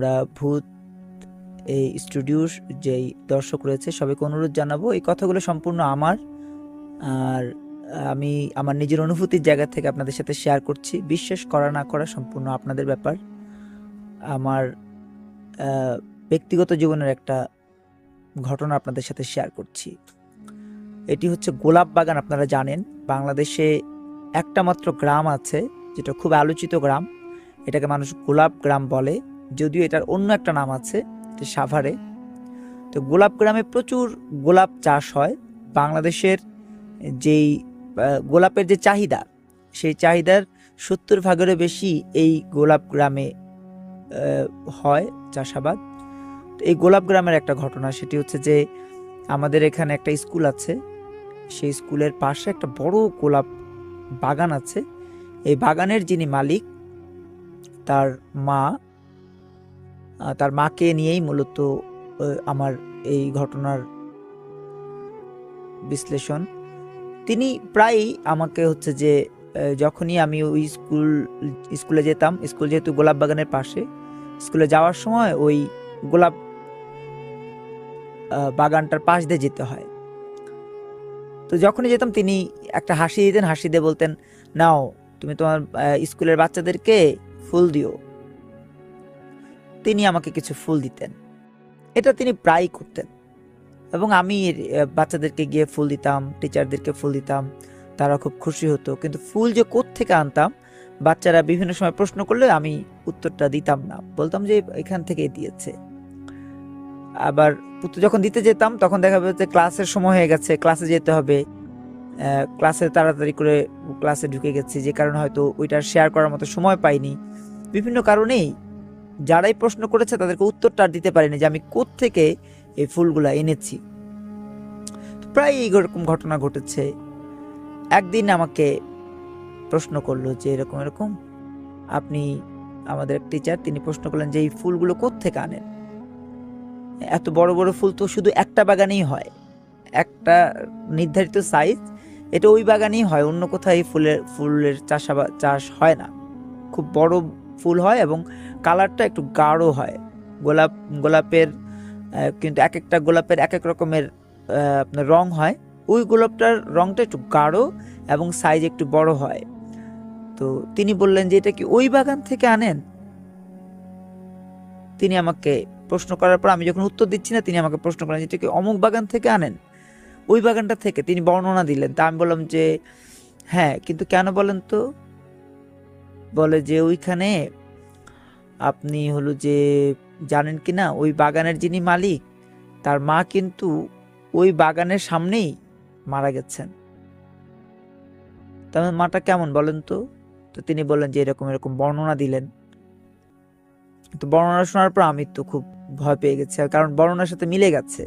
আমরা ভূত এই স্টুডিওর যেই দর্শক রয়েছে সবাইকে অনুরোধ জানাবো, এই কথাগুলো সম্পূর্ণ আমার, আর আমি আমার নিজের অনুভূতির জায়গা থেকে আপনাদের সাথে শেয়ার করছি। বিশ্বাস করা না করা সম্পূর্ণ আপনাদের ব্যাপার। আমার ব্যক্তিগত জীবনের একটা ঘটনা আপনাদের সাথে শেয়ার করছি। এটি হচ্ছে গোলাপ বাগান। আপনারা জানেন বাংলাদেশে একটা মাত্র গ্রাম আছে যেটা খুব আলোচিত গ্রাম, এটাকে মানুষ গোলাপ গ্রাম বলে, যদিও এটার অন্য একটা নাম আছে, সাভারে। তো গোলাপ গ্রামে প্রচুর গোলাপ চাষ হয়। বাংলাদেশের যেই গোলাপের যে চাহিদা, সেই চাহিদার 70%-এরও বেশি এই গোলাপ গ্রামে হয় চাষাবাদ। তো এই গোলাপ গ্রামের একটা ঘটনা, সেটি হচ্ছে যে আমাদের এখানে একটা স্কুল আছে, সেই স্কুলের পাশে একটা বড় গোলাপ বাগান আছে। এই বাগানের যিনি মালিক, তার মাকে নিয়েই মূলত আমার এই ঘটনার বিশ্লেষণ। তিনি প্রায়ই আমাকে হচ্ছে যে যখনই আমি ওই স্কুলে যেতাম, স্কুল যেহেতু গোলাপ বাগানের পাশে, স্কুলে যাওয়ার সময় ওই গোলাপ বাগানটার পাশ দিয়ে যেতে হয়। তো যখনই যেতাম তিনি একটা হাসি দিতেন, হাসি দিয়ে বলতেন, নাও তুমি তোমার স্কুলের বাচ্চাদেরকে ফুল দিও। তিনি আমাকে কিছু ফুল দিতেন, এটা তিনি প্রায়ই করতেন, এবং আমি বাচ্চাদেরকে গিয়ে ফুল দিতাম, টিচারদেরকে ফুল দিতাম, তারা খুব খুশি হতো। কিন্তু ফুল যে কোত্থেকে আনতাম, বাচ্চারা বিভিন্ন সময় প্রশ্ন করলে আমি উত্তরটা দিতাম না, বলতাম যে এখান থেকে দিয়েছে। আবার যখন দিতে যেতাম তখন দেখা যাচ্ছে ক্লাসের সময় হয়ে গেছে, ক্লাসে যেতে হবে, ক্লাসে তাড়াতাড়ি করে ক্লাসে ঢুকে গেছি, যে কারণে হয়তো ওইটা শেয়ার করার মতো সময় পাইনি। বিভিন্ন কারণেই যারাই প্রশ্ন করেছে তাদেরকে উত্তরটা দিতে পারিনি যে আমি কোত্থেকে এই ফুলগুলা এনেছি। প্রায় এইরকম ঘটনা ঘটেছে। একদিন আমাকে প্রশ্ন করলো যে এরকম এরকম, আপনি আমাদের টিচার, তিনি প্রশ্ন করলেন যে এই ফুলগুলো কোত্থেকে আনেন? এত বড় বড় ফুল তো শুধু একটা বাগানেই হয়, একটা নির্ধারিত সাইজ, এটা ওই বাগানেই হয়, অন্য কোথাও এই ফুলের চাষ হয় না। খুব বড় ফুল হয় এবং কালারটা একটু গাঢ় হয়। গোলাপের কিন্তু এক একটা গোলাপের এক এক রকমের আপনার রং হয়। ওই গোলাপটার রংটা একটু গাঢ় এবং সাইজ একটু বড় হয়। তো তিনি বললেন যে এটা কি ওই বাগান থেকে আনেন? তিনি আমাকে প্রশ্ন করার পর আমি যখন উত্তর দিচ্ছি না, তিনি আমাকে প্রশ্ন করেন এটা কি অমুক বাগান থেকে আনেন? ওই বাগানটা থেকে তিনি বর্ণনা দিলেন। তা আমি বললাম যে হ্যাঁ, কিন্তু কেন বলেন তো? বলে যে ওইখানে আপনি হলো যে জানেন কি না, ওই বাগানের যিনি মালিক, তার মা কিন্তু ওই বাগানের সামনেই মারা গেছেন। তার মাটা কেমন বলেন তো? তো তিনি বললেন যে এরকম এরকম বর্ণনা দিলেন। তো বর্ণনা শোনার পর আমি তো খুব ভয় পেয়ে গেছি, কারণ বর্ণনার সাথে মিলে গেছে।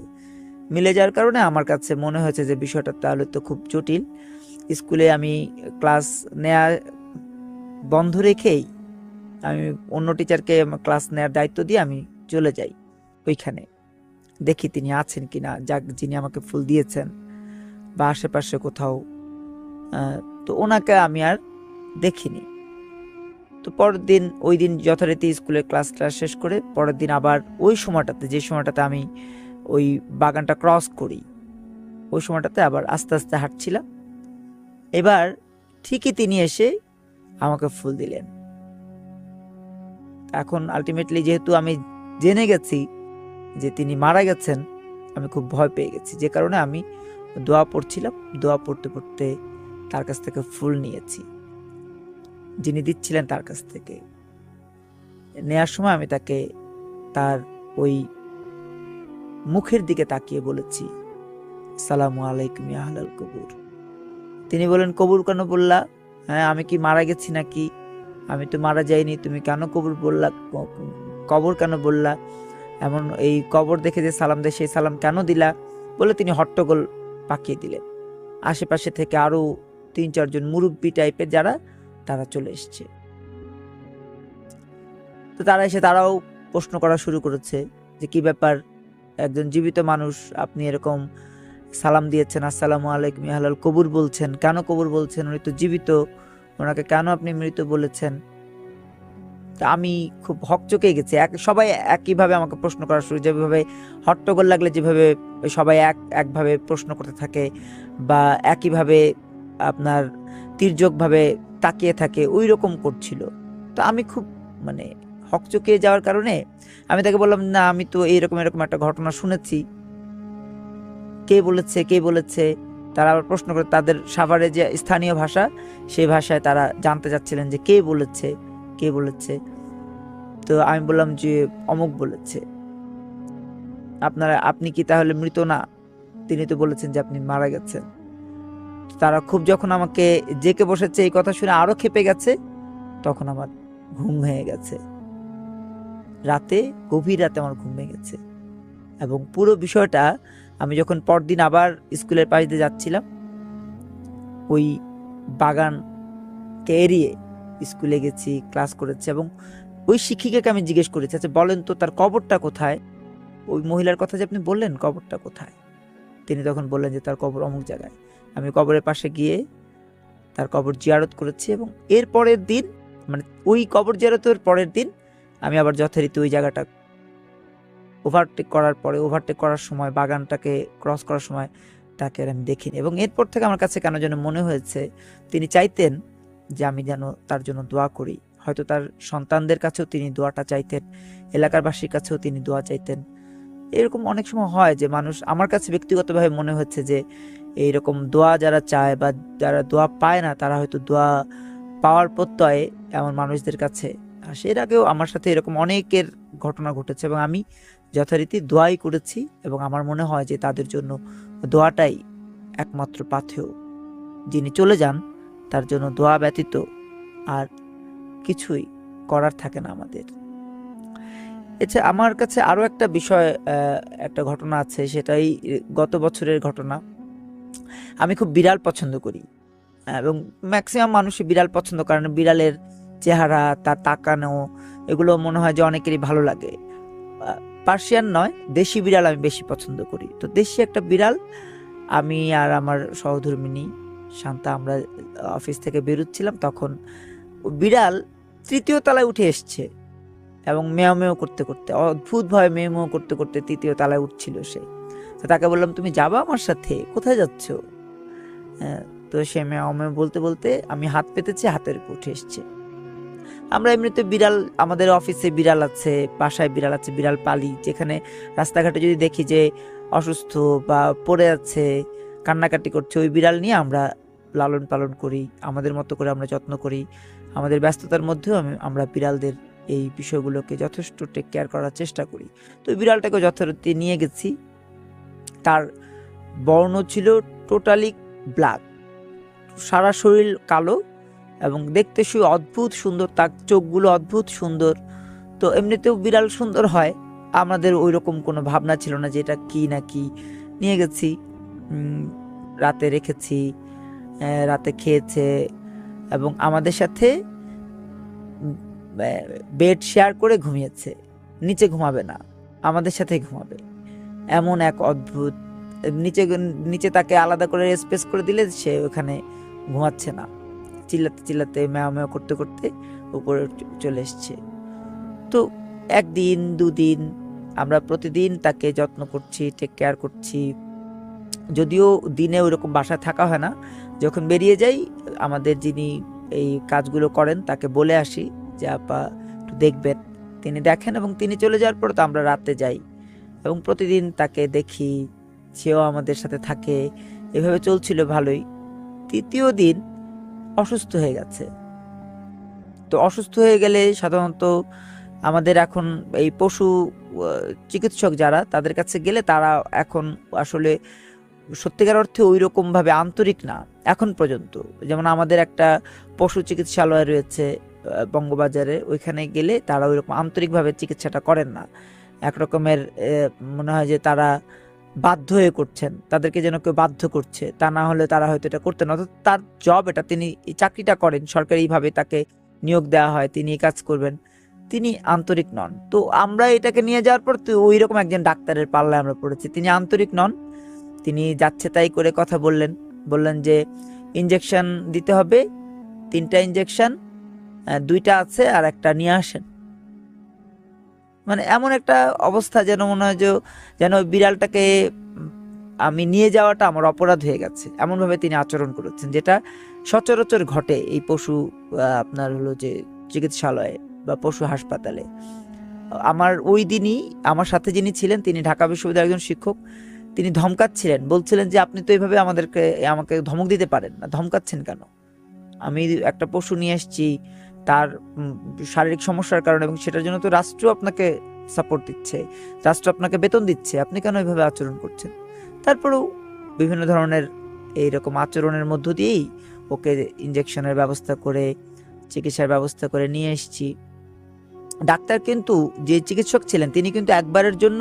মিলে যাওয়ার কারণে আমার কাছে মনে হয়েছে যে বিষয়টা তাহলে তো খুব জটিল। স্কুলে আমি ক্লাস নেওয়া বন্ধ রেখেই আমি অন্য টিচারকে ক্লাস নেওয়ার দায়িত্ব দিয়ে আমি চলে যাই ওইখানে, দেখি তিনি আছেন কিনা, যিনি আমাকে ফুল দিয়েছেন, বা আশেপাশে কোথাও। তো ওনাকে আমি আর দেখিনি। তো পরের দিন, ওই দিন যথারীতি স্কুলের ক্লাসটা শেষ করে পরের দিন আবার ওই সময়টাতে, যে সময়টাতে আমি ওই বাগানটা ক্রস করি, ওই সময়টাতে আবার আস্তে আস্তে হাঁটছিলাম। এবার ঠিকই তিনি এসে আমাকে ফুল দিলেন। এখন আলটিমেটলি যেহেতু আমি জেনে গেছি যে তিনি মারা গেছেন, আমি খুব ভয় পেয়ে গেছি, যে কারণে আমি দোয়া পড়ছিলাম। দোয়া পড়তে পড়তে তার কাছ থেকে ফুল নিয়েছি, যিনি দিচ্ছিলেন তার কাছ থেকে। নেয়ার সময় আমি তাকে তার ওই মুখের দিকে তাকিয়ে বলেছি, আসসালামু আলাইকুম ইয়া আহলাল কবুর। তিনি বলেন, কবুর কেন বললা? হ্যাঁ, আমি কি মারা গেছি নাকি? আমি তো মারা যাইনি, তুমি কেন কবুর বললা? কবর কেন বললা? এমন এই কবর দেখে যে সালাম দেয় সেই সালাম কেন দিলা? বলে তিনি হট্টগোল পাকিয়ে দিলেন। আশেপাশে থেকে আরো 3-4 জন মুরব্বী টাইপের যারা, তারা চলে এসছে। তো তারা এসে তারাও প্রশ্ন করা শুরু করেছে যে কি ব্যাপার, একজন জীবিত মানুষ আপনি এরকম সালাম দিয়েছেন, আসসালামু আলাইকুম ইয়া আহলাল কবুর বলছেন, কেন কবুর বলছেন? উনি তো জীবিত, ওনাকে কেন আপনি মৃত বলেছেন? তা আমি খুব হকচকে গেছি। সবাই একইভাবে আমাকে প্রশ্ন করা শুরু, যেভাবে হট্টগোল লাগলে যেভাবে সবাই একভাবে প্রশ্ন করতে থাকে বা একইভাবে আপনার তির্যকভাবে তাকিয়ে থাকে, ওই রকম করছিল। তো আমি খুব মানে হকচকে যাওয়ার কারণে আমি তাকে বললাম, না আমি তো এরকম একটা ঘটনা শুনেছি, কে বলেছে কে বলেছে। তারা আবার প্রশ্ন করে, তাদের সাভারে যে স্থানীয় ভাষা, সেই ভাষায় তারা জানতে চাচ্ছিলেন যে কে বলেছে কে বলেছে। তো আমি বললাম যে অমুক বলেছে। আপনি কি তাহলে মৃত না? তিনি তো বলেছেন যে আপনি মারা গেছেন। তারা খুব যখন আমাকে জেকে বসেছে, এই কথা শুনে আরো ক্ষেপে গেছে। তখন আমার ঘুম ভেঙে গেছে, গভীর রাতে আমার ঘুম ভেঙে গেছে। এবং পুরো বিষয়টা আমি যখন পরদিন আবার স্কুলের পাশ দিয়ে যাচ্ছিলাম, ওই বাগানকে এড়িয়ে স্কুলে গেছি, ক্লাস করেছি, এবং ওই শিক্ষিকাকে আমি জিজ্ঞেস করেছি, আচ্ছা বলেন তো তার কবরটা কোথায়? ওই মহিলার কথা যে আপনি বললেন, কবরটা কোথায়? তিনি তখন বললেন যে তার কবর অমুক জায়গায়। আমি কবরের পাশে গিয়ে তার কবর জিয়ারত করেছি, এবং এর পরের দিন, মানে ওই কবর জিয়ারতের পরের দিন আমি আবার যথারীতি ওই জায়গাটা ওভারটেক করার সময়, বাগানটাকে ক্রস করার সময় তাকে আর আমি দেখিনি। এবং এরপর থেকে আমার কাছে কেন যেন মনে হয়েছে তিনি চাইতেন যে আমি যেন তার জন্য দোয়া করি। হয়তো তার সন্তানদের কাছেও তিনি দোয়াটা চাইতেন, এলাকারবাসীর কাছেও তিনি দোয়া চাইতেন। এরকম অনেক সময় হয় যে মানুষ, আমার কাছে ব্যক্তিগতভাবে মনে হচ্ছে যে এইরকম দোয়া যারা চায় বা যারা দোয়া পায় না, তারা হয়তো দোয়া পাওয়ার প্রত্যয়ে এমন মানুষদের কাছে আসে। এর আগেও আমার সাথে এরকম অনেকের ঘটনা ঘটেছে, এবং আমি যথারীতি দোয়াই করেছি। এবং আমার মনে হয় যে তাদের জন্য দোয়াটাই একমাত্র পাথেয়। যিনি চলে যান, তার জন্য দোয়া ব্যতীত আর কিছুই করার থাকে না আমাদের। এছাড়া আমার কাছে আরো একটা বিষয়, একটা ঘটনা আছে, সেটাই গত বছরের ঘটনা। আমি খুব বিড়াল পছন্দ করি, এবং ম্যাক্সিমাম মানুষই বিড়াল পছন্দ করে না। বিড়ালের চেহারা, তার তাকানো, এগুলো মনে হয় যে অনেকেরই ভালো লাগে। পার্সিয়ান নয়, দেশি বিড়াল আমি বেশি পছন্দ করি। তো দেশি একটা বিড়াল, আমি আর আমার সহধর্মিণী শান্তা, আমরা অফিস থেকে বেরোচ্ছিলাম, তখন বিড়াল 3য় তলায় উঠে এসছে এবং মেও মেও করতে করতে, অদ্ভুতভাবে মেও মেও করতে করতে 3য় তলায় উঠছিল সে। তো তাকে বললাম, তুমি যাবা আমার সাথে? কোথায় যাচ্ছ? তো সে মেও মেও বলতে বলতে আমি হাত পেতেছি, হাতের উপর উঠে এসছে। আমরা এমনিতে বিড়াল, আমাদের অফিসে বিড়াল আছে, বাসায় বিড়াল আছে, বিড়াল পালি। যেখানে রাস্তাঘাটে যদি দেখি যে অসুস্থ বা পড়ে আছে, কান্নাকাটি করছে, ওই বিড়াল নিয়ে আমরা লালন পালন করি, আমাদের মতো করে আমরা যত্ন করি। আমাদের ব্যস্ততার মধ্যেও আমরা বিড়ালদের এই বিষয়গুলোকে যথেষ্ট টেক কেয়ার করার চেষ্টা করি। তো ওই বিড়ালটাকে যথারীতি নিয়ে গেছি। তার বর্ণ ছিল টোটালি ব্ল্যাক, সারা শরীর কালো, এবং দেখতে অদ্ভুত সুন্দর, তার চোখগুলো অদ্ভুত সুন্দর। তো এমনিতেও বিড়াল সুন্দর হয়, আমাদের ওই রকম কোনো ভাবনা ছিল না যে এটা কি না কি। নিয়ে গেছি, রাতে রেখেছি, রাতে খেয়েছে, এবং আমাদের সাথে বেড শেয়ার করে ঘুমিয়েছে। নিচে ঘুমাবে না, আমাদের সাথে ঘুমাবে, এমন এক অদ্ভুত। নিচে তাকে আলাদা করে স্পেস করে দিলে সে ওখানে ঘুমাচ্ছে না, চিল্লাতে চিল্লাতে ম্যাও ম্যাও করতে করতে উপরে চলে এসছে। তো 1 দিন 2 দিন আমরা প্রতিদিন তাকে যত্ন করছি, টেক কেয়ার করছি। যদিও দিনে ওইরকম বাসায় থাকা হয় না, যখন বেরিয়ে যাই আমাদের যিনি এই কাজগুলো করেন তাকে বলে আসি যে আপা একটু দেখবেন। তিনি দেখেন, এবং তিনি চলে যাওয়ার পর তো আমরা রাতে যাই এবং প্রতিদিন তাকে দেখি, সেও আমাদের সাথে থাকে। এভাবে চলছিল ভালোই। 3য় দিন অসুস্থ হয়ে গেছে। তো অসুস্থ হয়ে গেলে সাধারণত আমাদের এখন এই পশু চিকিৎসক যারা, তাদের কাছে গেলে তারা এখন আসলে সত্যিকার অর্থে ওই রকম ভাবে আন্তরিক না এখন পর্যন্ত। যেমন আমাদের একটা পশু চিকিৎসালয় রয়েছে বঙ্গবাজারে, ওইখানে গেলে তারা ওইরকম আন্তরিকভাবে চিকিৎসাটা করেন না। একরকমের মনে হয় যে তারা বাধ্য হয়ে করছেন, তাদেরকে যেন কেউ বাধ্য করছে, তা না হলে তারা হয়তো এটা করতেন। অর্থাৎ তার জব এটা, তিনি চাকরিটা করেন, সরকারিভাবে তাকে নিয়োগ দেওয়া হয়, তিনি এই কাজ করবেন, তিনি আন্তরিক নন। তো আমরা এটাকে নিয়ে যাওয়ার পর তো ওই রকম একজন ডাক্তারের পাল্লায় আমরা পড়েছি, তিনি আন্তরিক নন। তিনি যাচ্ছে তাই করে কথা বললেন যে ইঞ্জেকশন দিতে হবে, 3টা ইঞ্জেকশন, 2টা আছে আর একটা নিয়ে আসেন। মানে এমন একটা অবস্থা যেন মনে হয় যেন ওই বিড়ালটাকে আমি নিয়ে যাওয়াটা আমার অপরাধ হয়ে গেছে, এমনভাবে তিনি আচরণ করেছেন, যেটা সচরাচর ঘটে এই পশু আপনার হলো যে চিকিৎসালয়ে বা পশু হাসপাতালে। আমার ওই দিনই আমার সাথে যিনি ছিলেন তিনি ঢাকা বিশ্ববিদ্যালয়ের একজন শিক্ষক, তিনি ধমকাচ্ছিলেন, বলছিলেন যে আপনি তো এইভাবে আমাকে ধমক দিতে পারেন না, ধমকাচ্ছেন কেন? আমি একটা পশু নিয়ে এসেছি তার শারীরিক সমস্যার কারণে, এবং সেটার জন্য তো রাষ্ট্র আপনাকে সাপোর্ট দিচ্ছে, রাষ্ট্র আপনাকে বেতন দিচ্ছে, আপনি কেন এইভাবে আচরণ করছেন? তারপরেও বিভিন্ন ধরনের এইরকম আচরণের মধ্য দিয়েই ওকে ইঞ্জেকশনের ব্যবস্থা করে চিকিৎসার ব্যবস্থা করে নিয়ে এসেছি। ডাক্তার কিন্তু, যে চিকিৎসক ছিলেন তিনি কিন্তু একবারের জন্য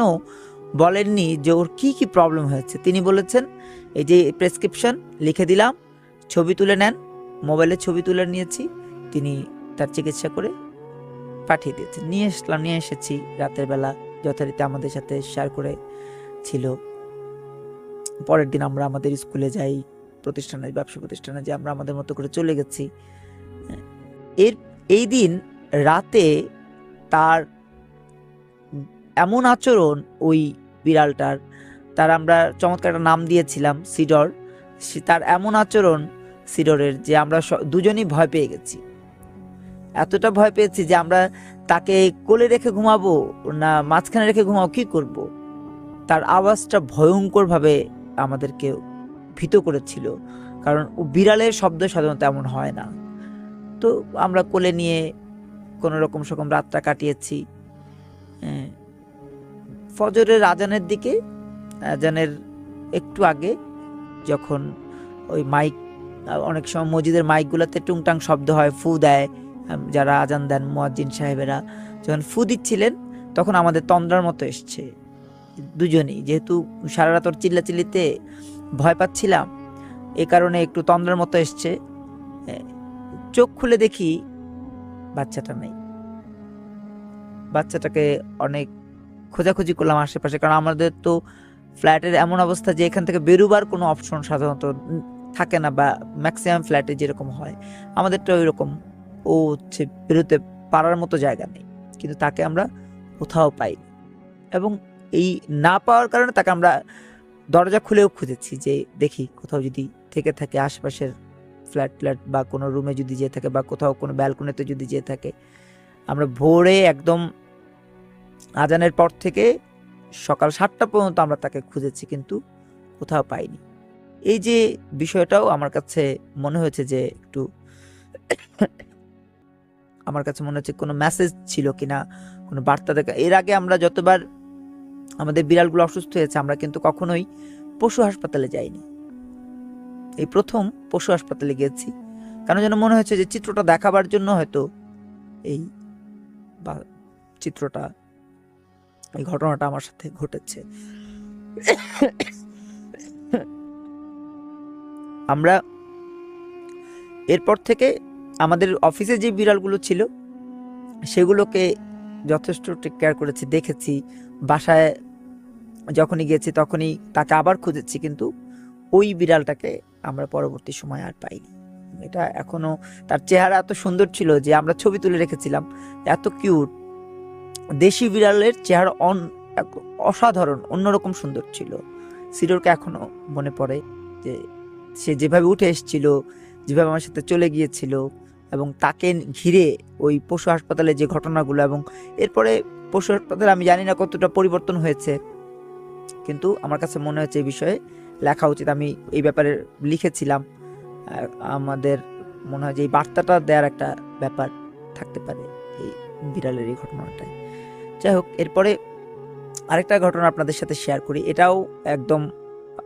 বলেননি যে ওর কি কি প্রবলেম হয়েছে। তিনি বলেছেন এই যে প্রেসক্রিপশন লিখে দিলাম, ছবি তুলে নেন, মোবাইলে ছবি তুলে নিয়েছি, তিনি তার চিকিৎসা করে পাঠিয়ে দিয়েছেন। নিয়ে এসেছি রাতের বেলা, যথারীতি আমাদের সাথে শেয়ার করে ছিল। পরের দিন আমরা আমাদের স্কুলে যাই, ব্যবসা প্রতিষ্ঠানে যে আমরা আমাদের মতো করে চলে গেছি। এই দিন রাতে তার এমন আচরণ, ওই বিড়ালটার, তার আমরা চমৎকার একটা নাম দিয়েছিলাম সিডর, তার এমন আচরণ সিডরের যে আমরা দুজনেই ভয় পেয়ে গেছি। এতটা ভয় পেয়েছি যে আমরা তাকে কোলে রেখে ঘুমাবো না মাঝখানে রেখে ঘুমাবো, কি করব। তার আওয়াজটা ভয়ঙ্কর ভাবে আমাদেরকে ভীত করেছিল, কারণ বিড়ালের শব্দ সাধারণত এমন হয় না। তো আমরা কোলে নিয়ে কোনো রকম রাতটা কাটিয়েছি। ফজরের আজানের দিকে, আজানের একটু আগে, যখন ওই মাইক, অনেক সময় মসজিদের মাইকগুলোতে টুংটাং শব্দ হয়, ফু দেয় যারা আজান দেন মুয়াজ্জিন সাহেবেরা, যখন ফু দিচ্ছিলেন তখন আমাদের তন্দ্রার মতো এসছে দুজনেই, যেহেতু সারা রাত ওর চিল্লাচিল্লিতে ভয় পাচ্ছিলাম, এ কারণে একটু তন্দ্রার মতো এসছে। চোখ খুলে দেখি বাচ্চাটা নেই। বাচ্চাটাকে অনেক খোঁজাখুঁজি করলাম আশেপাশে, কারণ আমাদের তো ফ্ল্যাটের এমন অবস্থা যে এখান থেকে বেরোবার কোনো অপশন সাধারণত থাকে না, বা ম্যাক্সিমাম ফ্ল্যাটে যেরকম হয় আমাদেরটা ওই রকম, ও হচ্ছে বেরোতে পারার মতো জায়গা নেই। কিন্তু তাকে আমরা কোথাও পাই, এবং এই না পাওয়ার কারণে তাকে আমরা দরজা খুলেও খুঁজেছি যে দেখি কোথাও যদি থেকে থাকে আশেপাশের ফ্ল্যাট বা কোনো রুমে যদি যেয়ে থাকে, বা কোথাও কোনো ব্যালকনিতে যদি যেয়ে থাকে। আমরা ভোরে একদম আজানের পর থেকে সকাল 7টা পর্যন্ত আমরা তাকে খুঁজেছি, কিন্তু কোথাও পাইনি। এই যে বিষয়টাও আমার কাছে মনে হয়েছে যে একটু আমার কাছে মনে হচ্ছে কোনো মেসেজ ছিল কিনা, কোনো বার্তা দেখা। এর আগে আমরা যতবার আমাদের বিড়ালগুলো অসুস্থ হয়েছে আমরা কিন্তু কখনোই পশু হাসপাতালে যাইনি, এই প্রথম পশু হাসপাতালে গিয়েছি। কেন যেন মনে হয়েছে যে চিত্রটা দেখাবার জন্য হয়তো এই চিত্রটা, এই ঘটনাটা আমার সাথে ঘটেছে। আমরা এরপর থেকে আমাদের অফিসে যে বিড়ালগুলো ছিল সেগুলোকে যথেষ্ট টেক কেয়ার করেছি, দেখেছি। বাসায় যখনই গেছি তখনই তাকে আবার খুঁজেছি, কিন্তু ওই বিড়ালটাকে আমরা পরবর্তী সময় আর পাইনি। এটা এখনো, তার চেহারা এত সুন্দর ছিল যে আমরা ছবি তুলে রেখেছিলাম, এত কিউট। দেশি বিড়ালের চেহারা অসাধারণ, অন্যরকম সুন্দর ছিল। সিডোরকে এখনো মনে পড়ে যে সে যেভাবে উঠে এসেছিল, যেভাবে আমার সাথে চলে গিয়েছিল, এবং তাকে ঘিরে ওই পশু হাসপাতালে যে ঘটনাগুলো, এবং এরপরে পশু হাসপাতালে আমি জানি না কতটা পরিবর্তন হয়েছে, কিন্তু আমার কাছে মনে হচ্ছে এই বিষয়ে লেখা উচিত। আমি এই ব্যাপারে লিখেছিলাম, আমাদের মনে হয় যে এই বার্তাটা দেওয়ার একটা ব্যাপার থাকতে পারে এই বিড়ালের এই ঘটনাটায়। যাই হোক, এরপরে আরেকটা ঘটনা আপনাদের সাথে শেয়ার করি। এটাও একদম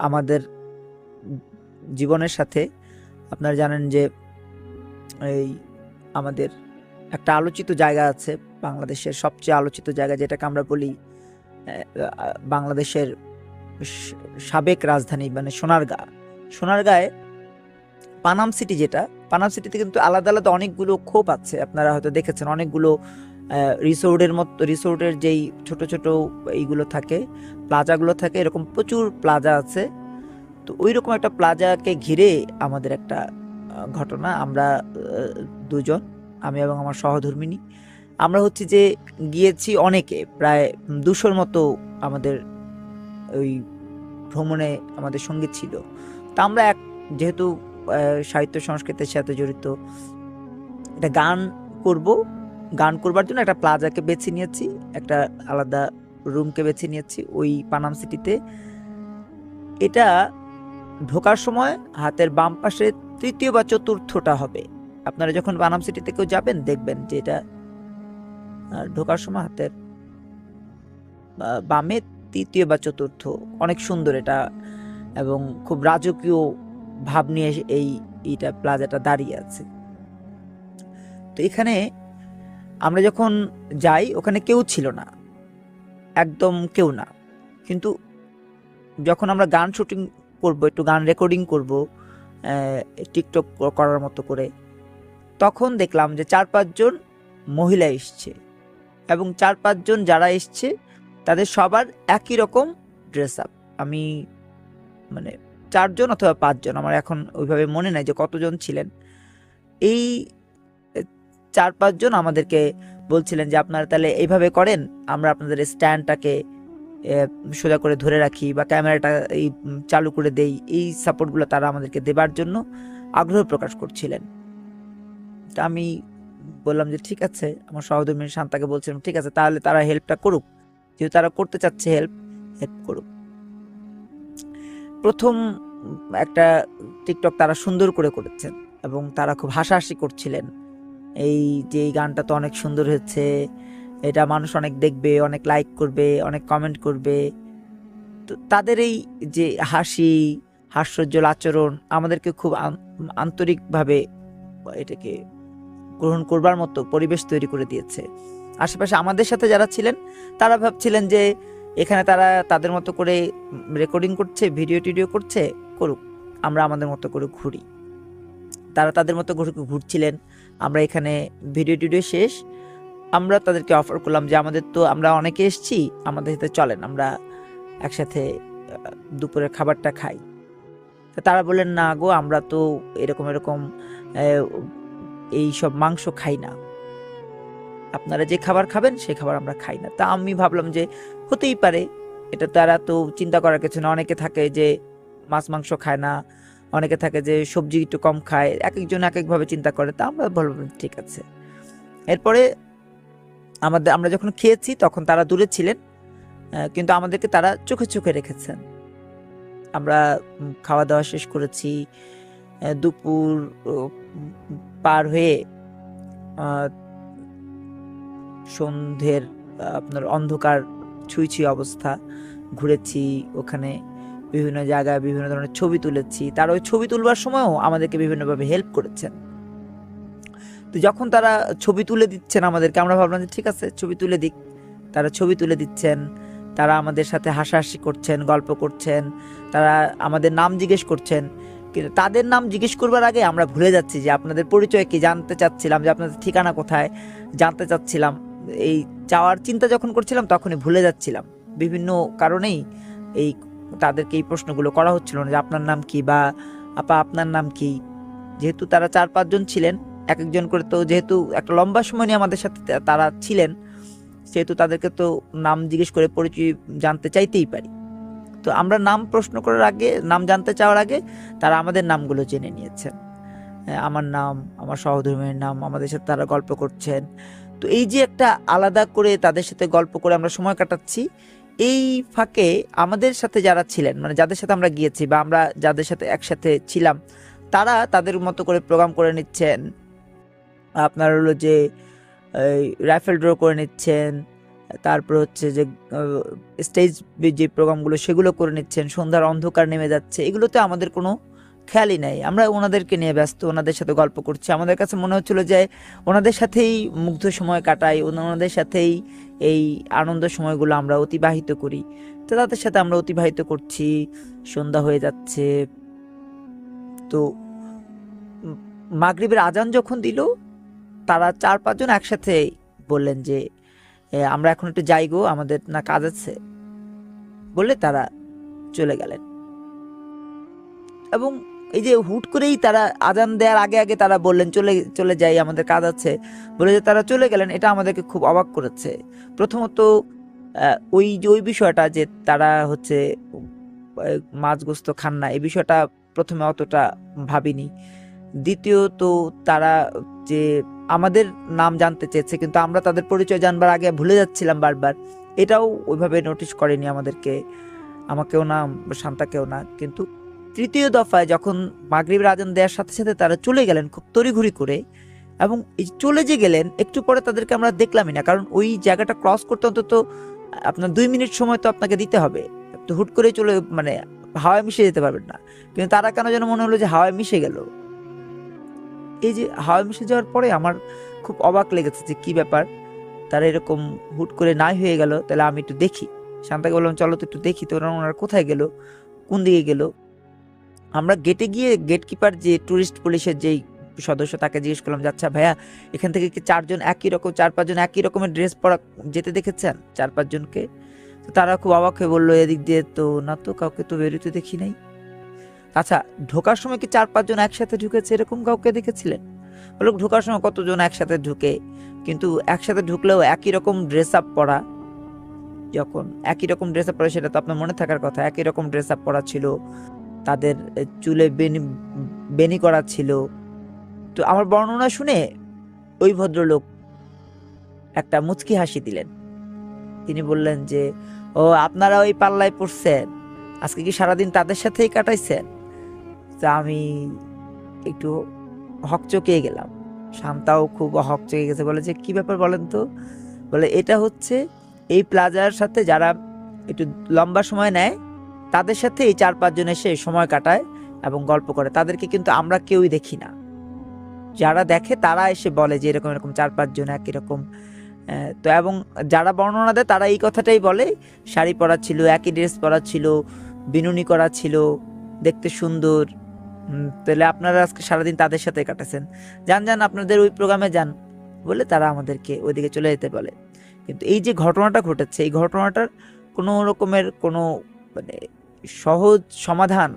আমাদের জীবনের সাথে, আপনারা জানেন যে এই আমাদের একটা আলোচিত জায়গা আছে, বাংলাদেশের সবচেয়ে আলোচিত জায়গা, যেটাকে আমরা বলি বাংলাদেশের সাবেক রাজধানী, মানে সোনারগাঁয়ে পানাম সিটি, যেটা পানাম সিটিতে কিন্তু আলাদা আলাদা অনেকগুলো খোপ আছে, আপনারা হয়তো দেখেছেন। অনেকগুলো রিসোর্টের যেই ছোট ছোট এইগুলো থাকে, প্লাজাগুলো থাকে, এরকম প্রচুর প্লাজা আছে। তো ওই রকম একটা প্লাজাকে ঘিরে আমাদের একটা ঘটনা। আমরা দুজন আমি এবং আমার সহধর্মিনী। আমরা হচ্ছে যে গিয়েছি অনেকে, প্রায় 200-র মতো আমাদের ওই ভ্রমণে আমাদের সঙ্গে ছিল। তা আমরা যেহেতু সাহিত্য সংস্কৃতির সাথে জড়িত, এটা গান করবার জন্য একটা প্লাজাকে বেছে নিয়েছি, একটা আলাদা রুমকে বেছে নিয়েছি ওই পানাম সিটিতে। এটা ঢোকার সময় হাতের বাম পাশে তৃতীয় বা চতুর্থটা হবে। আপনারা যখন পানাম সিটিতে কেউ যাবেন দেখবেন যে এটা ঢোকার সময় হাতের বামে তৃতীয় বা চতুর্থ। অনেক সুন্দর এটা, এবং খুব রাজকীয় ভাব নিয়ে এইটা প্লাজাটা দাঁড়িয়ে আছে। তো এখানে আমরা যখন যাই ওখানে কেউ ছিল না, একদম কেউ না। কিন্তু যখন আমরা গান শুটিং করব, একটু গান রেকর্ডিং করব টিকটক করার মতো করে, তখন দেখলাম যে 4-5 জন মহিলা এসছে, এবং 4-5 জন যারা এসছে তাদের সবার একই রকম ড্রেস আপ। আমি মানে 4 জন অথবা 5 জন, আমার এখন ওইভাবে মনে নাই যে কতজন ছিলেন। এই 4-5 জন আমাদেরকে বলছিলেন যে আপনারা তাহলে এইভাবে করেন, আমরা আপনাদের স্ট্যান্ডটাকে সোজা করে ধরে রাখি বা ক্যামেরাটা চালু করে দেই। এই সাপোর্টগুলো তারা আমাদেরকে দেবার জন্য আগ্রহ প্রকাশ করছিলেন। তা আমি বললাম যে ঠিক আছে, আমার সহধর্মী শান্তাকে বলছিলাম ঠিক আছে তাহলে তারা হেল্পটা করুক, যেহেতু তারা করতে চাচ্ছে হেল্প করুক। প্রথম একটা টিকটক তারা সুন্দর করে করেছেন এবং তারা খুব হাসাহাসি করছিলেন, এই যে এই গানটা তো অনেক সুন্দর হয়েছে, এটা মানুষ অনেক দেখবে, অনেক লাইক করবে, অনেক কমেন্ট করবে। তো তাদের এই যে হাস্যোজ্জ্বল আচরণ আমাদেরকে খুব আন্তরিকভাবে এটাকে গ্রহণ করবার মতো পরিবেশ তৈরি করে দিয়েছে। আশেপাশে আমাদের সাথে যারা ছিলেন তারা ভাবছিলেন যে এখানে তারা তাদের মতো করে রেকর্ডিং করছে, ভিডিও করছে, করুক, আমরা আমাদের মতো করে ঘুরি। তারা তাদের মতো ঘুরছিলেন। আমরা এখানে ভিডিও শেষ, আমরা তাদেরকে অফার করলাম যে আমরা অনেকে এসছি, আমাদের সাথে চলেন, আমরা একসাথে দুপুরের খাবারটা খাই। তারা বললেন না গো, আমরা তো এরকম এই সব মাংস খাই না, আপনারা যে খাবার খাবেন সেই খাবার আমরা খাই না। তা আমি ভাবলাম যে হতেই পারে, এটা তারা তো চিন্তা করার কিছু না। অনেকে থাকে যে মাছ মাংস খায় না, অনেকে থাকে যে সবজি একটু কম খায়, এক একজন এক একভাবে চিন্তা করে। তা আমরা বললাম ঠিক আছে। এরপরে আমরা যখন খেয়েছি তখন তারা দূরে ছিলেন, কিন্তু আমাদেরকে তারা চোখে রেখেছেন। আমরা খাওয়া দাওয়া শেষ করেছি, দুপুর পার হয়ে সন্ধ্যের আপনার অন্ধকার ছুঁই অবস্থা, ঘুরেছি ওখানে, বিভিন্ন জায়গায় বিভিন্ন ধরনের ছবি তুলেছি। তারা ওই ছবি তুলবার সময়ও আমাদেরকে বিভিন্নভাবে হেল্প করেছেন। তো যখন তারা ছবি তুলে দিচ্ছেন আমাদেরকে, আমরা ভাবলাম যে ঠিক আছে ছবি তুলে দিক। তারা ছবি তুলে দিচ্ছেন, তারা আমাদের সাথে হাসাহাসি করছেন, গল্প করছেন, তারা আমাদের নাম জিজ্ঞেস করছেন। কিন্তু তাদের নাম জিজ্ঞেস করবার আগে আমরা ভুলে যাচ্ছি যে আপনাদের পরিচয় কি, জানতে চাচ্ছিলাম যে আপনাদের ঠিকানা কোথায় জানতে চাচ্ছিলাম। এই যাওয়ার চিন্তা যখন করছিলাম তখনই ভুলে যাচ্ছিলাম। বিভিন্ন কারণেই তাদেরকে এই প্রশ্নগুলো করা হচ্ছিল না যে আপনার নাম কি বা আপা আপনার নাম কি। যেহেতু তারা 4-5 জন ছিলেন, এক একজন করে, তো যেহেতু একটা লম্বা সময় নিয়ে আমাদের সাথে তারা ছিলেন, সেহেতু তাদেরকে তো নাম জিজ্ঞেস করে পরিচয় জানতে চাইতেই পারি। তো আমরা নাম প্রশ্ন করার আগে, নাম জানতে চাওয়ার আগে তারা আমাদের নামগুলো জেনে নিয়েছেন। আমার নাম, আমার সহধর্মীর নাম, আমাদের সাথে তারা গল্প করছেন। তো এই যে একটা আলাদা করে তাদের সাথে গল্প করে আমরা সময় কাটাচ্ছি, এই ফাঁকে আমাদের সাথে যারা ছিলেন, মানে যাদের সাথে আমরা গিয়েছি বা আমরা যাদের সাথে একসাথে ছিলাম, তারা তাদের মতো করে প্রোগ্রাম করে নিচ্ছেন। আপনার হলো যে রাইফেল ড্র করে নিচ্ছেন, তারপর হচ্ছে যে স্টেজ যে প্রোগ্রামগুলো সেগুলো করে নিচ্ছেন। সন্ধ্যার অন্ধকার নেমে যাচ্ছে, এগুলোতে আমাদের কোনো খেয়ালই নাই। আমরা ওনাদেরকে নিয়ে ব্যস্ত, ওনাদের সাথে গল্প করছি। আমাদের কাছে মনে হচ্ছিল যে ওনাদের সাথেই মুগ্ধ সময় কাটাই, ওনাদের সাথেই এই আনন্দ সময়গুলো আমরা অতিবাহিত করি। তো তাদের সাথে আমরা অতিবাহিত করছি, সন্ধ্যা হয়ে যাচ্ছে। তো মাগরিবের আজান যখন দিল, তারা 4-5 জন একসাথে বললেন যে আমরা এখন একটু যাই গো, আমাদের না কাজ আছে, বলে তারা চলে গেলেন। এবং এই যে হুট করেই তারা আজান দেওয়ার আগে আগে তারা বললেন চলে চলে যাই, আমাদের কাজ আছে বলে যে তারা চলে গেলেন, এটা আমাদেরকে খুব অবাক করেছে। প্রথমত ওই বিষয়টা যে তারা হচ্ছে মাছ গোস্ত খান না, এই বিষয়টা প্রথমে অতটা ভাবিনি। দ্বিতীয়ত তারা যে আমাদের নাম জানতে চেয়েছে, কিন্তু আমরা তাদের পরিচয় জানবার আগে ভুলে যাচ্ছিলাম বারবার, এটাও ওইভাবে নোটিশ করেনি আমাদেরকে, আমাকেও না, শান্তাকেও না। কিন্তু তৃতীয় দফায় যখন মাগরিবের আজান দেওয়ার সাথে সাথে তারা চলে গেলেন খুব তড়িঘড়ি করে, এবং চলে যে গেলেন একটু পরে তাদেরকে আমরা দেখলামই না, কারণ ওই জায়গাটা ক্রস করতে অন্তত আপনার 2 মিনিট সময় তো আপনাকে দিতে হবে। তো হুট করে চলে মানে হাওয়ায় মিশে যেতে পারবেন না, কিন্তু তারা কেন যেন মনে হলো যে হাওয়ায় মিশে গেল। এই যে হাওয়ায় মিশে যাওয়ার পরে আমার খুব অবাক লেগেছে যে কি ব্যাপার, তারা এরকম হুট করে নাই হয়ে গেল। তাহলে আমি একটু দেখি, শান্তাকে বললাম চলো তো একটু দেখি তো ওনারা কোথায় গেল, কোন দিকে গেল। আমরা গেটে গিয়ে গেটকিপার যে টুরিস্ট পুলিশের যেই সদস্য তাকে জিজ্ঞেস করলাম, আচ্ছা ভাইয়া এখান থেকে কি 4-5 জন একই রকমের ড্রেস পরা যেতে দেখেছেন 4-5 জনকে? তো তারা খুব অবাক হয়ে বললো এদিক দিয়ে তো না, তো কাউকে তো বেরোতে দেখি নাই। আচ্ছা ঢোকার সময় কি 4-5 জন একসাথে ঢুকেছে এরকম কাউকে দেখেছিলেন? বললো ঢোকার সময় কতজন একসাথে ঢুকে, কিন্তু একসাথে ঢুকলেও একই রকম ড্রেস আপ পরা, যখন একই রকম ড্রেস আপ পরা সেটা তো আপনার মনে থাকার কথা, একই রকম ড্রেস আপ পরা ছিল, তাদের চুলে বেনি করা ছিল। তো আমার বর্ণনা শুনে ওই ভদ্রলোক একটা মুচকি হাসি দিলেন। তিনি বললেন যে ও আপনারা ওই পাল্লায় পড়ছেন, আজকে কি সারাদিন তাদের সাথেই কাটাইছেন? তা আমি একটু হকচকিয়ে গেলাম, শান্তাও খুব হকচকে গেছে, বলে যে কি ব্যাপার বলেন তো। বলে এটা হচ্ছে এই প্লাজার সাথে যারা একটু লম্বা সময় নেয় তাদের সাথে এই 4-5 জন এসে সময় কাটায় এবং গল্প করে, তাদেরকে কিন্তু আমরা কেউই দেখি না। যারা দেখে তারা এসে বলে যে এরকম এরকম 4-5 জন একই রকম। তো এবং যারা বর্ণনা দেয় তারা এই কথাটাই বলে, শাড়ি পরা ছিল, একই ড্রেস পরা ছিল, বিনুনি করা ছিল, দেখতে সুন্দর। তাহলে আপনারা আজকে সারাদিন তাদের সাথে কাটাছেন, যান যান আপনাদের ওই প্রোগ্রামে যান বলে তারা আমাদেরকে ওইদিকে চলে যেতে বলে। কিন্তু এই যে ঘটনাটা ঘটেছে, এই ঘটনাটার কোনো রকমের কোনো মানে সহজ সমাধান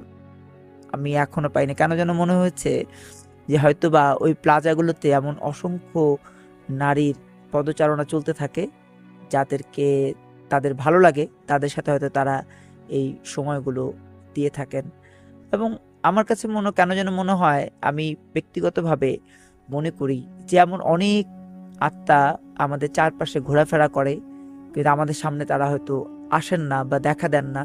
আমি এখনো পাইনি। কেন যেন মনে হয়েছে যে হয়তো বা ওই প্লাজাগুলোতে এমন অসংখ্য নারীর পদচারণা চলতে থাকে যাদেরকে তাদের ভালো লাগে, তাদের সাথে হয়তো তারা এই সময়গুলো দিয়ে থাকেন। এবং আমার কাছে কেন যেন মনে হয়, আমি ব্যক্তিগতভাবে মনে করি যে এমন অনেক আত্মা আমাদের চারপাশে ঘোরাফেরা করে, কিন্তু আমাদের সামনে তারা হয়তো আসেন না বা দেখা দেন না।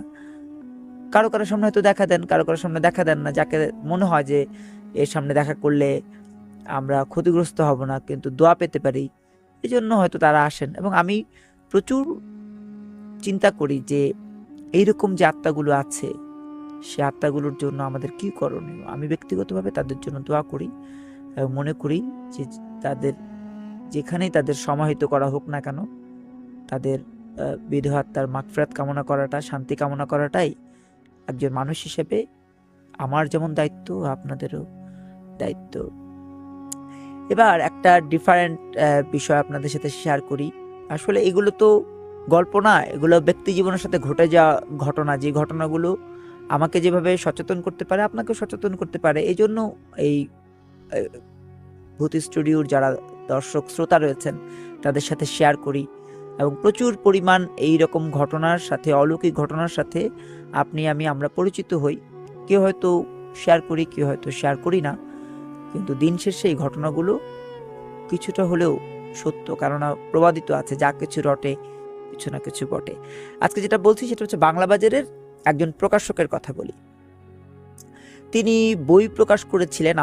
কারো কারোর সামনে হয়তো দেখা দেন, কারো কারোর সামনে দেখা দেন না, যাকে মনে হয় যে এর সামনে দেখা করলে আমরা ক্ষতিগ্রস্ত হব না কিন্তু দোয়া পেতে পারি, এই জন্য হয়তো তারা আসেন। এবং আমি প্রচুর চিন্তা করি যে এইরকম যে আত্মাগুলো আছে, সে আত্মাগুলোর জন্য আমাদের কি করণীয়। আমি ব্যক্তিগতভাবে তাদের জন্য দোয়া করি এবং মনে করি যে তাদের যেখানেই তাদের সমাহিত করা হোক না কেন, তাদের বিধবা আত্মার মাগফিরাত কামনা করাটা, শান্তি কামনা করাটাই একজন মানুষ হিসেবে আমার যেমন দায়িত্ব, আপনাদেরও দায়িত্ব। এবার একটা ডিফারেন্ট বিষয় আপনাদের সাথে শেয়ার করি। আসলে এগুলো তো গল্প না, এগুলো ব্যক্তি জীবনের সাথে ঘটে যাওয়া ঘটনা, যে ঘটনাগুলো আমাকে যেভাবে সচেতন করতে পারে আপনাকেও সচেতন করতে পারে। এই জন্য এই ভূত স্টুডিওর যারা দর্শক শ্রোতা রয়েছেন তাদের সাথে শেয়ার করি, এবং প্রচুর পরিমাণ এই রকম ঘটনার সাথে, অলৌকিক ঘটনার সাথে আমরা পরিচিত হই। কেউ হয়তো শেয়ার করি, কেউ হয়তো শেয়ার করি না, কিন্তু দিন শেষে এই ঘটনাগুলো কিছুটা হলেও সত্য, কেননা প্রবাদিত আছে যা কিছু রটে কিছু না কিছু বটে। আজকে যেটা বলছি সেটা হচ্ছে বাংলা বাজারের একজন প্রকাশকের কথা বলি। তিনি বই প্রকাশ করেছিলেন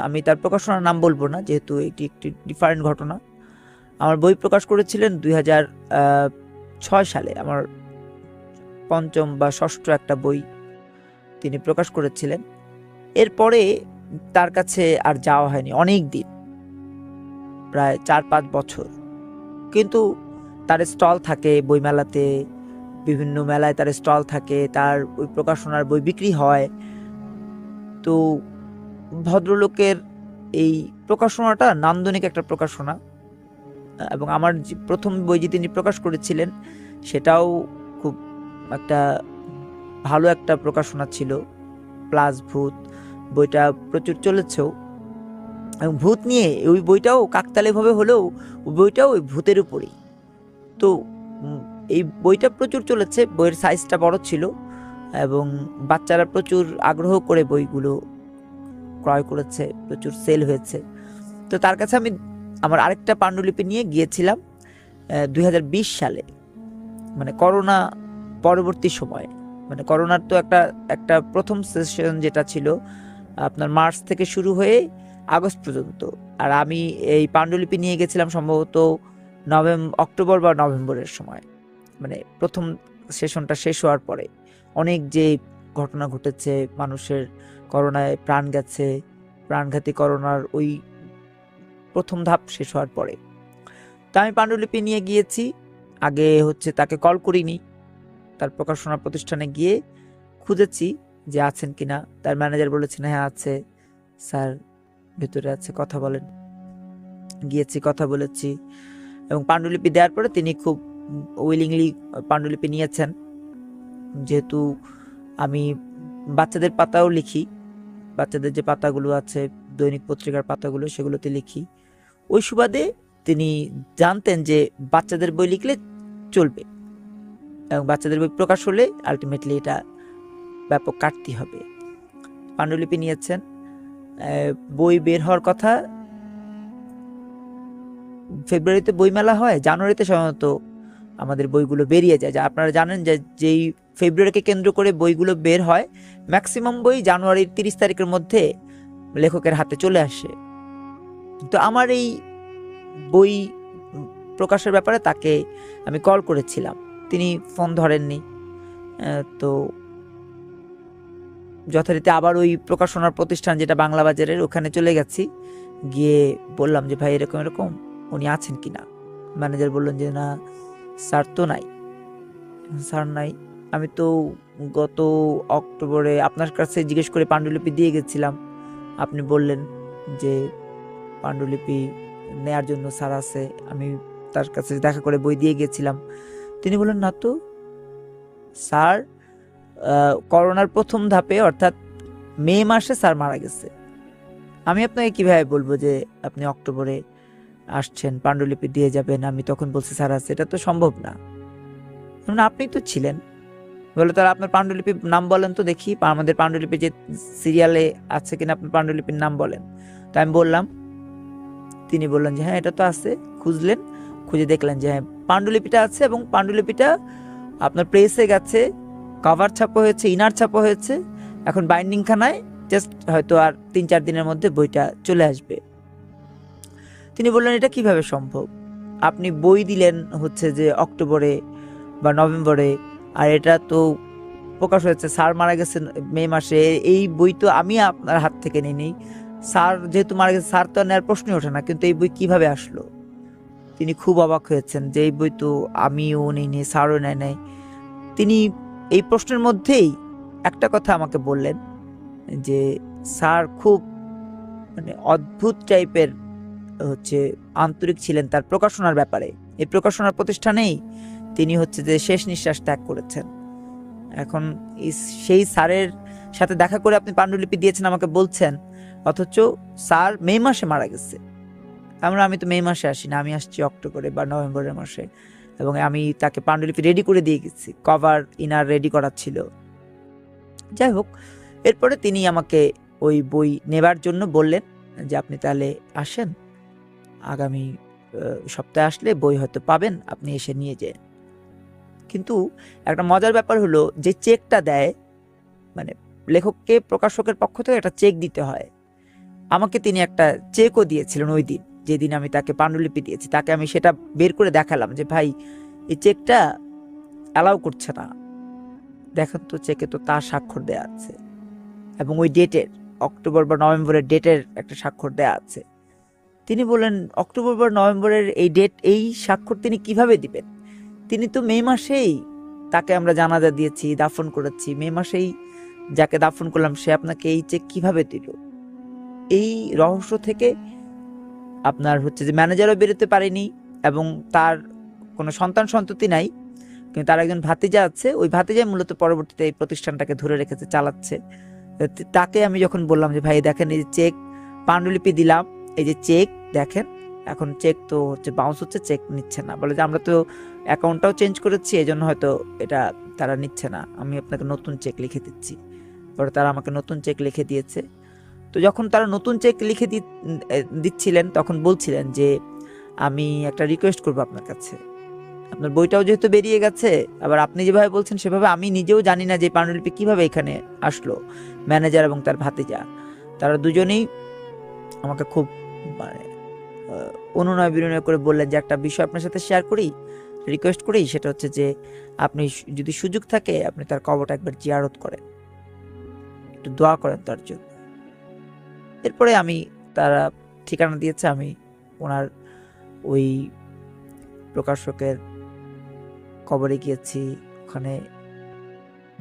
আমি তার প্রকাশনার নাম বলবো না, যেহেতু এটি একটি ডিফারেন্ট ঘটনা। আমার বই প্রকাশ করেছিলেন 2006 সালে, আমার 5ম বা 6ষ্ঠ একটা বই তিনি প্রকাশ করেছিলেন। এরপরে তার কাছে আর যাওয়া হয়নি অনেক দিন, প্রায় 4-5 বছর। কিন্তু তার স্টল থাকে বইমেলাতে, বিভিন্ন মেলায় তার স্টল থাকে, তার ওই প্রকাশনার বই বিক্রি হয়। তো ভদ্রলোকের এই প্রকাশনাটা নান্দনিক একটা প্রকাশনা, এবং আমার প্রথম বই যে তিনি প্রকাশ করেছিলেন সেটাও খুব একটা ভালো একটা প্রকাশনা ছিল। প্লাস ভূত বইটা প্রচুর চলেছেও, এবং ভূত নিয়ে ওই বইটাও কাকতালীয়ভাবে হলেও ওই বইটাও ওই ভূতের উপরেই। তো এই বইটা প্রচুর চলেছে, বইয়ের সাইজটা বড় ছিল এবং বাচ্চারা প্রচুর আগ্রহ করে বইগুলো ক্রয় করেছে, প্রচুর সেল হয়েছে। তো তার কাছে আমি আমার আরেকটা পাণ্ডুলিপি নিয়ে গিয়েছিলাম 2020 সালে, মানে করোনা পরবর্তী সময়ে। মানে করোনার তো একটা প্রথম সেশন যেটা ছিল আপনার মার্চ থেকে শুরু হয়ে আগস্ট পর্যন্ত, আর আমি এই পাণ্ডুলিপি নিয়ে গেছিলাম সম্ভবত অক্টোবর বা নভেম্বরের সময়, মানে প্রথম সেশনটা শেষ হওয়ার পরে। অনেক যে ঘটনা ঘটেছে, মানুষের করোনায় প্রাণ গেছে, প্রাণঘাতী করোনার ওই প্রথম ধাপ শেষ হওয়ার পরে। তো আমি পাণ্ডুলিপি নিয়ে গিয়েছি, আগে তাকে কল করিনি, তার প্রকাশনা প্রতিষ্ঠানে গিয়ে খুঁজেছি যে আছেন কিনা। তার ম্যানেজার বলেছেন হ্যাঁ আছে স্যার, ভেতরে আছে, কথা বলেন। গিয়েছি, কথা বলেছি, এবং পাণ্ডুলিপি দেওয়ার পরে তিনি খুব উইলিংলি পাণ্ডুলিপি নিয়েছেন। যেহেতু আমি বাচ্চাদের পাতাও লিখি, বাচ্চাদের যে পাতাগুলো আছে দৈনিক পত্রিকার পাতাগুলো সেগুলোতে লিখি, ওই সুবাদে তিনি জানতেন যে বাচ্চাদের বই লিখলে চলবে এবং বাচ্চাদের বই প্রকাশ হলে আলটিমেটলি এটা ব্যাপক কাটতি হবে। পাণ্ডুলিপি নিয়েছেন, বই বের হওয়ার কথা ফেব্রুয়ারিতে বইমেলা হয়, জানুয়ারিতে সাধারণত আমাদের বইগুলো বেরিয়ে যায়। যা আপনারা জানেন যে যেই ফেব্রুয়ারিকে কেন্দ্র করে বইগুলো বের হয়, ম্যাক্সিমাম বই জানুয়ারির 30 তারিখের মধ্যে লেখকের হাতে চলে আসে। তো আমার এই বই প্রকাশের ব্যাপারে তাকে আমি কল করেছিলাম, তিনি ফোন ধরেননি। তো যথারীতি আবার ওই প্রকাশনার প্রতিষ্ঠান যেটা বাংলা বাজারের ওখানে চলে গেছি, গিয়ে বললাম যে ভাই এরকম এরকম, উনি আছেন কিনা। ম্যানেজার বললেন যে না স্যার তো নাই, স্যার নাই। আমি তো গত অক্টোবরে আপনার কাছে জিজ্ঞেস করে পাণ্ডুলিপি দিয়ে গেছিলাম, আপনি বললেন যে পাণ্ডুলিপি নেয়ার জন্য স্যার আছে, আমি তার কাছে দেখা করে বই দিয়ে গেছিলাম। তিনি বললেন না তো স্যার, করোনার প্রথম ধাপে অর্থাৎ মে মাসে স্যার মারা গেছে। আমি আপনাকে কিভাবে বলবো যে আপনি অক্টোবরে আসছেন পাণ্ডুলিপি দিয়ে যাবেন, আমি তখন বলছি স্যার আছে, এটা তো সম্ভব না। আপনি তো ছিলেন। বলে তাহলে আপনার পাণ্ডুলিপির নাম বলেন তো দেখি, আমাদের পাণ্ডুলিপি যে সিরিয়ালে আছে কিনা আপনার পাণ্ডুলিপির নাম বলেন। তো আমি বললাম, তিনি বললেন যে হ্যাঁ এটা তো আছে। খুঁজলেন, খুঁজে দেখলেন যে হ্যাঁ পাণ্ডুলিপিটা আছে, এবং পাণ্ডুলিপিটা আপনার প্রেসে গেছে, কভার ছাপা হয়েছে, ইনার ছাপা হয়েছে, এখন বাইন্ডিং খানায়, জাস্ট হয়তো আর 3-4 দিনের মধ্যে বইটা চলে আসবে। তিনি বললেন এটা কিভাবে সম্ভব, আপনি বই দিলেন যে অক্টোবরে বা নভেম্বরে, আর এটা তো প্রকাশ হয়েছে স্যার মারা গেছেন মে মাসে, এই বই তো আমি আপনার হাত থেকে নিই, স্যার যেহেতু মারা গেছে স্যার তো নেওয়ার প্রশ্নই ওঠে না, কিন্তু এই বই কিভাবে আসলো। তিনি খুব অবাক হয়েছেন যে এই বই তো আমিও নিইনি, স্যারও নেয় নাই। তিনি এই প্রশ্নের মধ্যেই একটা কথা আমাকে বললেন যে স্যার খুব মানে অদ্ভুত টাইপের আন্তরিক ছিলেন তার প্রকাশনার ব্যাপারে। এই প্রকাশনার প্রতিষ্ঠানেই তিনি যে শেষ নিঃশ্বাস ত্যাগ করেছেন। এখন সেই স্যারের সাথে দেখা করে আপনি পাণ্ডুলিপি দিয়েছেন আমাকে বলছেন, অথচ স্যার মে মাসে মারা গেছে। আমি তো মে মাসে আসি না, আমি আসছি অক্টোবরে বা নভেম্বরের মাসে, এবং আমি তাকে পাণ্ডুলিপি রেডি করে দিয়ে গেছি, কভার ইনার রেডি করা ছিল। যাই হোক, এরপরে তিনি আমাকে ওই বই নেবার জন্য বললেন যে আপনি তাহলে আসেন, আগামী সপ্তাহে আসলে বই হয়তো পাবেন, আপনি এসে নিয়ে যান। কিন্তু একটা মজার ব্যাপার হলো, যে চেকটা দেয়, মানে লেখককে প্রকাশকের পক্ষ থেকে একটা চেক দিতে হয়, আমাকে তিনি একটা চেকও দিয়েছিলেন ওই দিন, যেদিন আমি তাকে পাণ্ডুলিপি দিয়েছি। তাকে আমি সেটা বের করে দেখালাম যে ভাই এই চেকটা অ্যালাউ করছে না, দেখেন তো চেকে তো তার স্বাক্ষর দেয়া আছে, এবং ওই ডেটের অক্টোবর বা নভেম্বরের ডেটের একটা স্বাক্ষর দেয়া আছে। তিনি বললেন অক্টোবর বা নভেম্বরের এই ডেট, এই স্বাক্ষর তিনি কিভাবে দিবেন, তিনি তো মে মাসেই তাকে আমরা জানাজা দিয়েছি, দাফন করেছি, মে মাসেই যাকে দাফন করলাম সে আপনাকে এই চেক কিভাবে দিল। এই রহস্য থেকে আপনার যে ম্যানেজারও বেরোতে পারেনি, এবং তার কোনো সন্তান সন্ততি নাই, কিন্তু তার একজন ভাতিজা আছে, ওই ভাতিজা মূলত পরবর্তীতে এই প্রতিষ্ঠানটাকে ধরে রেখেছে, চালাচ্ছে, তাকে আমি যখন বললাম যে ভাই দেখেন এই যে চেক পাণ্ডুলিপি দিলাম, এই যে চেক দেখেন, এখন চেক তো হচ্ছে বাউন্স হচ্ছে, চেক নিচ্ছে না। বলে যে আমরা তো অ্যাকাউন্টটাও চেঞ্জ করেছি, এই জন্য হয়তো এটা তারা নিচ্ছে না, আমি আপনাকে নতুন চেক লিখে দিচ্ছি। পরে তারা আমাকে নতুন চেক লিখে দিয়েছে। তো যখন তারা নতুন চেক লিখে দিচ্ছিলেন তখন বলছিলেন যে আমি একটা রিকোয়েস্ট করবো আপনার কাছে, আপনার বইটাও যেহেতু বেরিয়ে গেছে, আবার আপনি যেভাবে বলছেন সেভাবে আমি নিজেও জানি না যে পাণ্ডুলিপি কিভাবে এখানে আসলো। ম্যানেজার এবং তার ভাতিজা তারা দুজনেই আমাকে খুব মানে অনুনয় বিনয় করে বললেন যে একটা বিষয় আপনার সাথে শেয়ার করি, রিকোয়েস্ট করি, সেটা হচ্ছে যে আপনি যদি সুযোগ থাকে আপনি তার কবরটা একবার জিয়ারত করেন, একটু দোয়া করেন তার জন্য। এরপরে আমি, তারা ঠিকানা দিয়েছে, আমি ওনার ওই প্রকাশকের কবরে গিয়েছি, ওখানে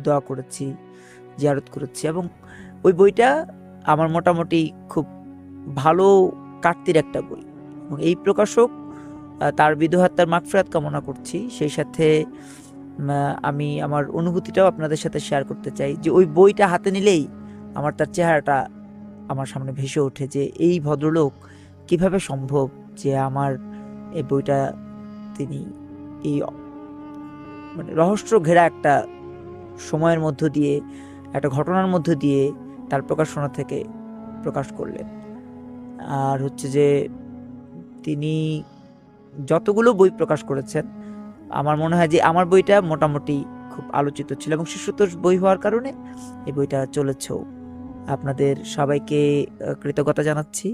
দোয়া করেছি, জিয়ারত করেছি, এবং ওই বইটা আমার মোটামুটি খুব ভালো কাটতির একটা বই। এবং এই প্রকাশক তার বিদুহাত্মার মাগফিরাত কামনা করছি। সেই সাথে আমি আমার অনুভূতিটাও আপনাদের সাথে শেয়ার করতে চাই যে ওই বইটা হাতে নিলেই আমার তার চেহারাটা আমার সামনে ভেসে ওঠে, যে এই ভদ্রলোক কিভাবে সম্ভব যে আমার এই বইটা তিনি এই মানে রহস্য ঘেরা একটা সময়ের মধ্য দিয়ে, একটা ঘটনার মধ্য দিয়ে তার প্রকাশনা থেকে প্রকাশ করলেন। আর হচ্ছে যে তিনি যতগুলো বই প্রকাশ করেছেন আমার মনে হয় যে আমার বইটা মোটামুটি খুব আলোচিত ছিল, এবং শিশুতোষ বই হওয়ার কারণে এই বইটা চলেছেও। আপনাদের সবাইকে কৃতজ্ঞতা জানাচ্ছি।